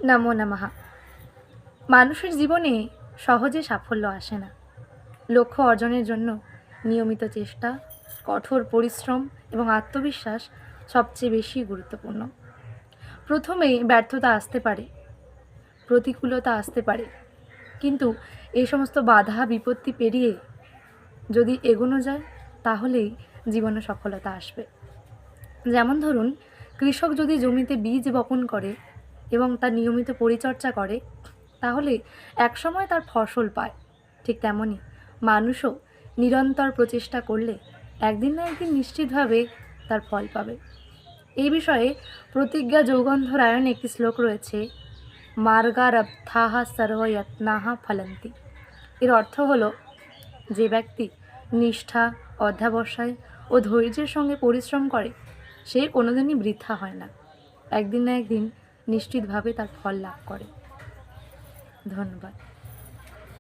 নমো নমঃ। মানুষের জীবনে সহজে সাফল্য আসে না। লক্ষ্য অর্জনের জন্য নিয়মিত চেষ্টা, কঠোর পরিশ্রম এবং আত্মবিশ্বাস সবচেয়ে বেশি গুরুত্বপূর্ণ। প্রথমেই ব্যর্থতা আসতে পারে, প্রতিকূলতা আসতে পারে, কিন্তু এই সমস্ত বাধা বিপত্তি পেরিয়ে যদি এগোনো যায় তাহলেই জীবনে সফলতা আসবে। যেমন ধরুন, কৃষক যদি জমিতে বীজ বপন করে এবং তার নিয়মিত পরিচর্যা করে তাহলে একসময় তার ফসল পায়। ঠিক তেমনই মানুষও নিরন্তর প্রচেষ্টা করলে একদিন না একদিন নিশ্চিতভাবে তার ফল পাবে। এই বিষয়ে প্রতিজ্ঞা যৌগন্ধ রায়ণে একটি শ্লোক রয়েছে, মার্গারব্ধাহা সর্বয়ত্নাহা ফলন্তি। এর অর্থ হলো, যে ব্যক্তি নিষ্ঠা, অধ্যবসায় ও ধৈর্যের সঙ্গে পরিশ্রম করে সে কোনোদিনই বৃথা হয় না, একদিন না একদিন নিশ্চিতভাবে তার ফল লাভ করে। ধন্যবাদ।